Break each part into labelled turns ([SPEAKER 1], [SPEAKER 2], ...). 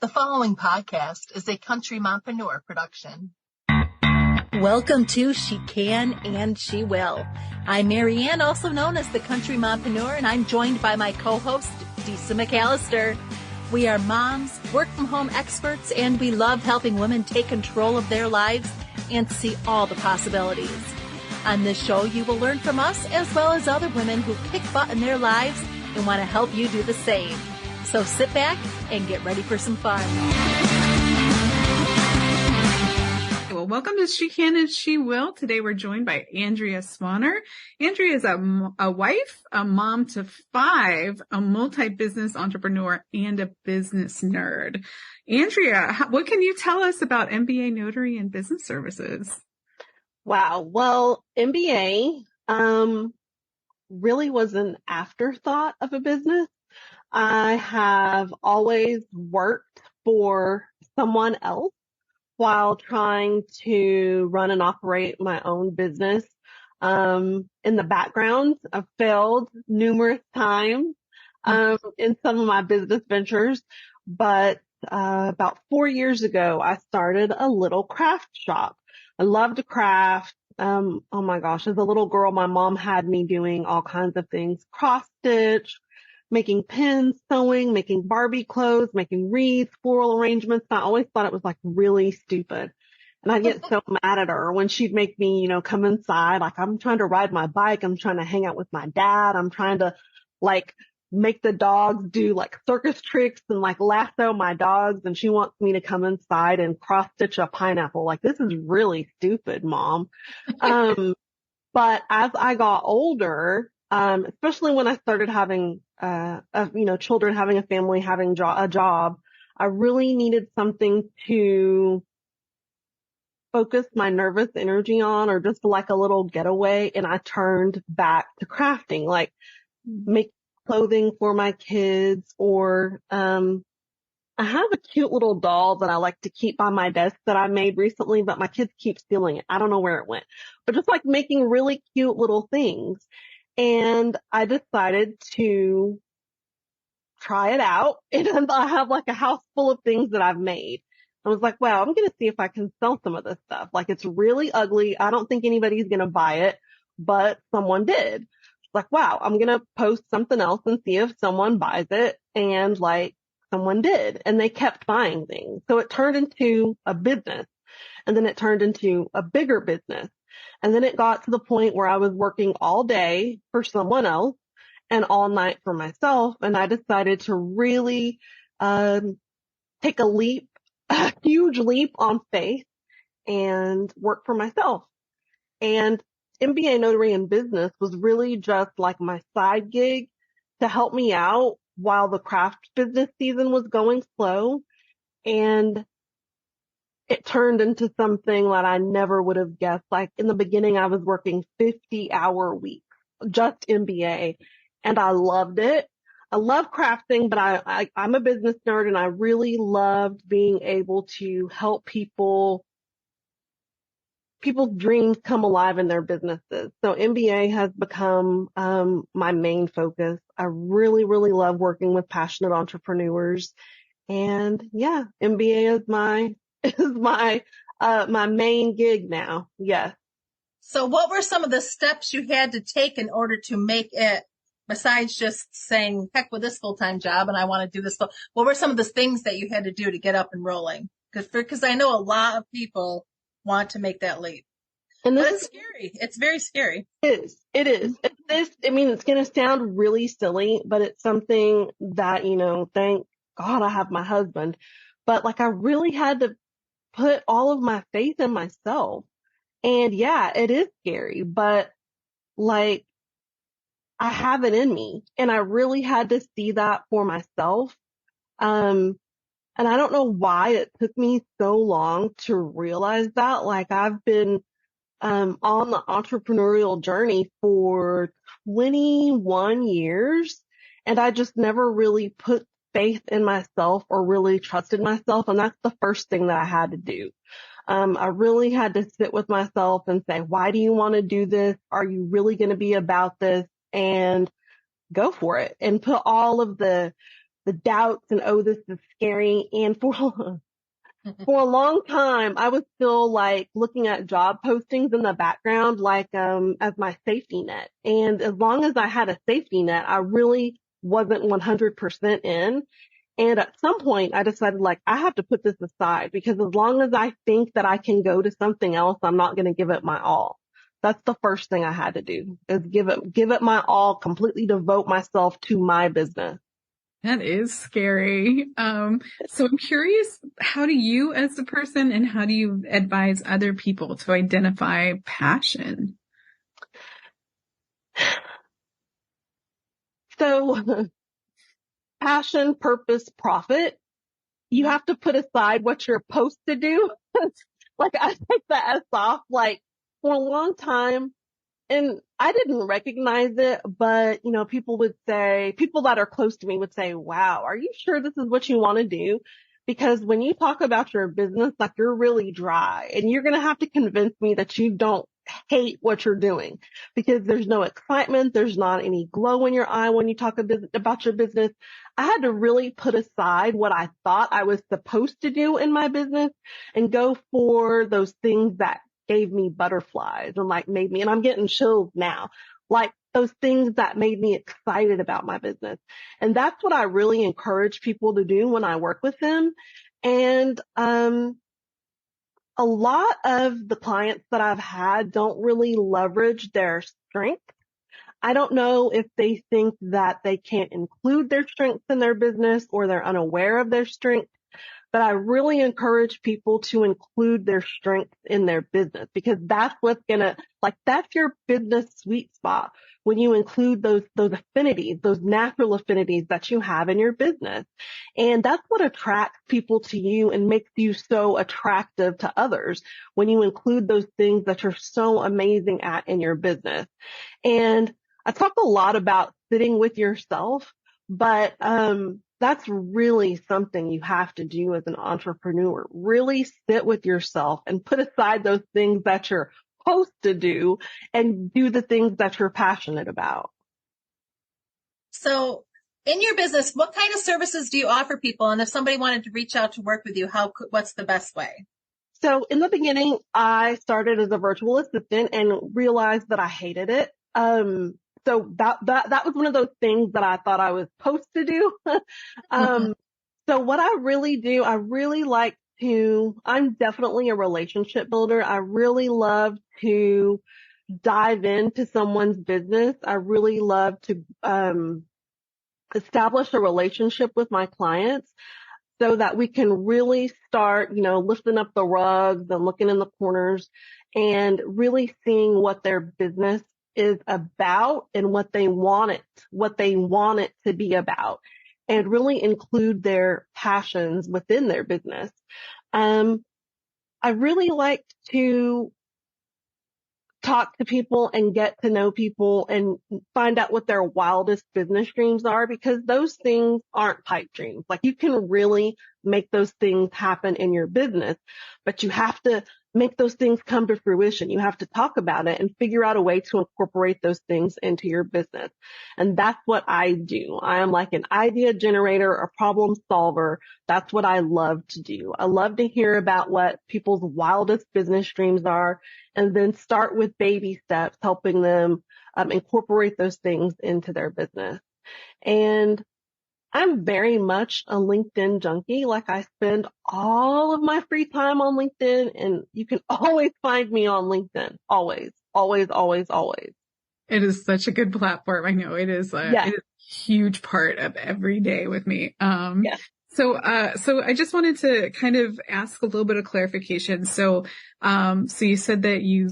[SPEAKER 1] The following podcast is a Country Mompreneur production.
[SPEAKER 2] Welcome to She Can and She Will. I'm Marianne, also known as the Country Mompreneur, and I'm joined by my co-host, Disa McAllister. We are moms, work-from-home experts, and we love helping women take control of their lives and see all the possibilities. On this show, you will learn from us as well as other women who kick butt in their lives and want to help you do the same. So sit back and get ready for some fun.
[SPEAKER 3] Well, welcome to She Can and She Will. Today we're joined by Andrea Swanner. Andrea is a wife, a mom to 5, a multi-business entrepreneur, and a business nerd. Andrea, what can you tell us about MBA Notary and Business Services?
[SPEAKER 4] Wow. Well, MBA really was an afterthought of a business. I have always worked for someone else while trying to run and operate my own business. In the background, I've failed numerous times in some of my business ventures, but about 4 years ago, I started a little craft shop. I love to craft. Oh my gosh, as a little girl, my mom had me doing all kinds of things, cross stitch, making pins, sewing, making Barbie clothes, making wreaths, floral arrangements. I always thought it was like really stupid. And I'd get so mad at her when she'd make me, come inside. Like I'm trying to ride my bike. I'm trying to hang out with my dad. I'm trying to make the dogs do circus tricks and lasso my dogs. And she wants me to come inside and cross stitch a pineapple. This is really stupid, Mom. But as I got older, especially when I started having, children, having a family, having a job, I really needed something to focus my nervous energy on, or just a little getaway. And I turned back to crafting, make clothing for my kids, or, I have a cute little doll that I like to keep by my desk that I made recently, but my kids keep stealing it. I don't know where it went, but just making really cute little things. And I decided to try it out. And I have a house full of things that I've made. I was like, wow, I'm going to see if I can sell some of this stuff. It's really ugly. I don't think anybody's going to buy it, but someone did. It's wow, I'm going to post something else and see if someone buys it. And someone did, and they kept buying things. So it turned into a business, and then it turned into a bigger business. And then it got to the point where I was working all day for someone else and all night for myself. And I decided to really take a huge leap on faith and work for myself. And MBA Notary and Business was really just my side gig to help me out while the craft business season was going slow. And it turned into something that I never would have guessed. In the beginning, I was working 50-hour weeks, just MBA, and I loved it. I love crafting, but I'm a business nerd, and I really loved being able to help people's dreams come alive in their businesses. So MBA has become my main focus. I really, really love working with passionate entrepreneurs. And yeah, MBA is my main gig now. Yes.
[SPEAKER 1] So what were some of the steps you had to take in order to make it, besides just saying, heck with this full-time job and I want to do this? What were some of the things that you had to do to get up and rolling? Because I know a lot of people want to make that leap.
[SPEAKER 4] And
[SPEAKER 1] but it's scary. It's very scary.
[SPEAKER 4] It is. It's going to sound really silly, but it's something that, thank God I have my husband. But I really had to put all of my faith in myself. And yeah, it is scary, but I have it in me, and I really had to see that for myself. And I don't know why it took me so long to realize that. I've been on the entrepreneurial journey for 21 years, and I just never really put faith in myself or really trusted myself. And that's the first thing that I had to do. I really had to sit with myself and say, why do you want to do this? Are you really going to be about this? And go for it, and put all of the the doubts and, oh, this is scary. And for a long time, I was still like looking at job postings in the background, like, as my safety net. And as long as I had a safety net, I really wasn't 100% in. And at some point I decided like, I have to put this aside because as long as I think that I can go to something else, I'm not going to give it my all. That's the first thing I had to do is give it my all, completely devote myself to my business.
[SPEAKER 3] That is scary. So I'm curious, how do you as a person and how do you advise other people to identify passion?
[SPEAKER 4] So passion, purpose, profit. You have to put aside what you're supposed to do. Like I take the S off, like for a long time. And I didn't recognize it, but people that are close to me would say, wow, are you sure this is what you want to do? Because when you talk about your business, like you're really dry and you're going to have to convince me that you don't hate what you're doing because there's no excitement. There's not any glow in your eye when you talk about your business. I had to really put aside what I thought I was supposed to do in my business and go for those things that gave me butterflies and like made me, and I'm getting chills now, like those things that made me excited about my business. And that's what I really encourage people to do when I work with them. And, a lot of the clients that I've had don't really leverage their strengths. I don't know if they think that they can't include their strengths in their business or they're unaware of their strengths. But I really encourage people to include their strengths in their business because that's what's that's your business sweet spot when you include those affinities, those natural affinities that you have in your business. And that's what attracts people to you and makes you so attractive to others when you include those things that you're so amazing at in your business. And I talk a lot about sitting with yourself, but, that's really something you have to do as an entrepreneur. Really sit with yourself and put aside those things that you're supposed to do and do the things that you're passionate about.
[SPEAKER 1] So in your business, what kind of services do you offer people? And if somebody wanted to reach out to work with you, what's the best way?
[SPEAKER 4] So in the beginning, I started as a virtual assistant and realized that I hated it. So that was one of those things that I thought I was supposed to do. So what I really do, I'm definitely a relationship builder. I really love to dive into someone's business. I really love to, establish a relationship with my clients so that we can really start, lifting up the rugs and looking in the corners and really seeing what their business is about and what they want it to be about and really include their passions within their business. I really like to talk to people and get to know people and find out what their wildest business dreams are because those things aren't pipe dreams. Like you can really make those things happen in your business, but you have to make those things come to fruition. You have to talk about it and figure out a way to incorporate those things into your business. And that's what I do. I am like an idea generator, a problem solver. That's what I love to do. I love to hear about what people's wildest business dreams are and then start with baby steps, helping them incorporate those things into their business. And I'm very much a LinkedIn junkie. Like I spend all of my free time on LinkedIn and you can always find me on LinkedIn. Always, always, always, always.
[SPEAKER 3] It is such a good platform. I know it is it is a huge part of every day with me.
[SPEAKER 4] Yes.
[SPEAKER 3] So I just wanted to kind of ask a little bit of clarification. So you said that you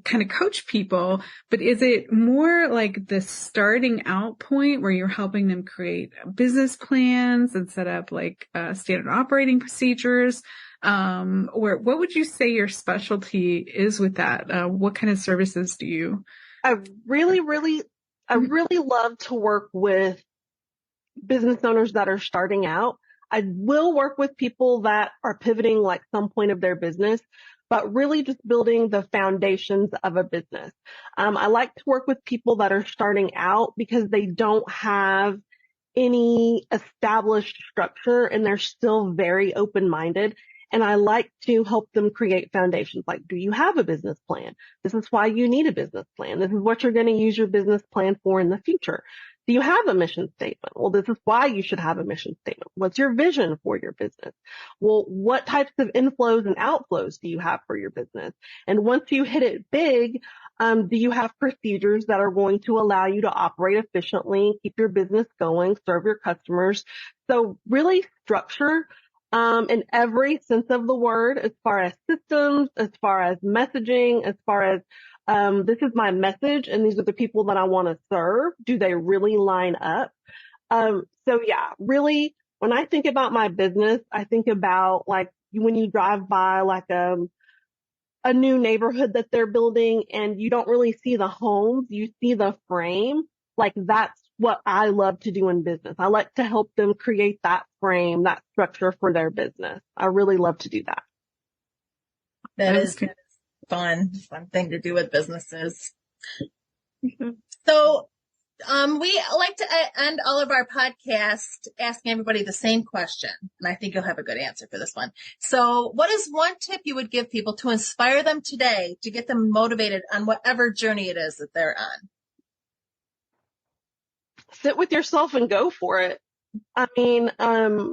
[SPEAKER 3] kind of coach people, but is it more like the starting out point where you're helping them create business plans and set up like standard operating procedures? Or what would you say your specialty is with that? What kind of services do you?
[SPEAKER 4] I really love to work with business owners that are starting out. I will work with people that are pivoting like some point of their business, but really just building the foundations of a business. I like to work with people that are starting out because they don't have any established structure, and they're still very open-minded. And I like to help them create foundations. Like, do you have a business plan? This is why you need a business plan. This is what you're going to use your business plan for in the future. Do you have a mission statement? Well, this is why you should have a mission statement. What's your vision for your business? Well, what types of inflows and outflows do you have for your business? And once you hit it big, do you have procedures that are going to allow you to operate efficiently, keep your business going, serve your customers? So really structure in every sense of the word, as far as systems, as far as messaging, as far as this is my message and these are the people that I want to serve. Do they really line up? So yeah, really, when I think about my business, I think about like when you drive by like a new neighborhood that they're building and you don't really see the homes, you see the frame. Like that's what I love to do in business. I like to help them create that frame, that structure for their business. I really love to do that.
[SPEAKER 1] That is fun thing to do with businesses. So, we like to end all of our podcasts asking everybody the same question. And I think you'll have a good answer for this one. So what is one tip you would give people to inspire them today to get them motivated on whatever journey it is that they're on?
[SPEAKER 4] Sit with yourself and go for it. I mean, when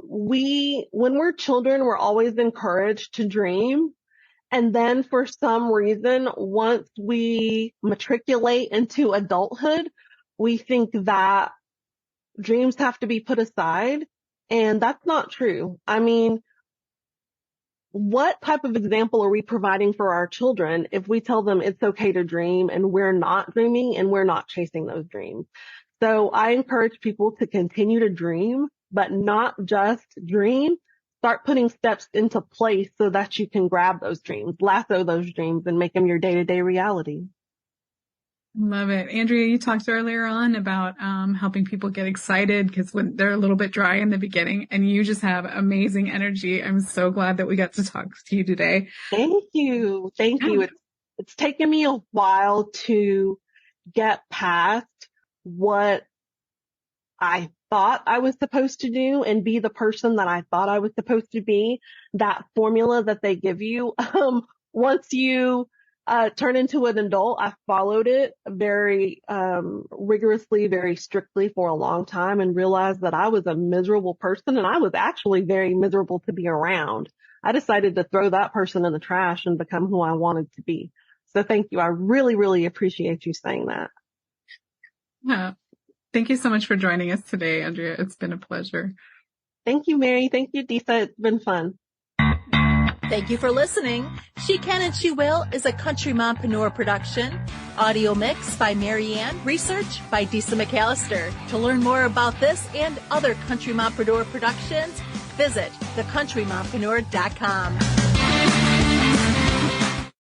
[SPEAKER 4] we're children, we're always encouraged to dream. And then for some reason, once we matriculate into adulthood, we think that dreams have to be put aside. And that's not true. I mean, what type of example are we providing for our children if we tell them it's okay to dream and we're not dreaming and we're not chasing those dreams? So I encourage people to continue to dream, but not just dream. Start putting steps into place so that you can grab those dreams, lasso those dreams, and make them your day-to-day reality.
[SPEAKER 3] Love it. Andrea, you talked earlier on about helping people get excited because when they're a little bit dry in the beginning, and you just have amazing energy. I'm so glad that we got to talk to you today.
[SPEAKER 4] Thank you. Thank you. It's taken me a while to get past what I thought I was supposed to do and be the person that I thought I was supposed to be. That formula that they give you. Once you turn into an adult, I followed it very rigorously, very strictly for a long time and realized that I was a miserable person and I was actually very miserable to be around. I decided to throw that person in the trash and become who I wanted to be. So thank you. I really, really appreciate you saying that.
[SPEAKER 3] Yeah. Thank you so much for joining us today, Andrea. It's been a pleasure.
[SPEAKER 4] Thank you, Mary. Thank you, Disa. It's been fun.
[SPEAKER 2] Thank you for listening. She Can and She Will is a Country Mompreneur production. Audio mix by Marianne. Research by Disa McAllister. To learn more about this and other Country Mompreneur productions, visit thecountrymompreneur.com.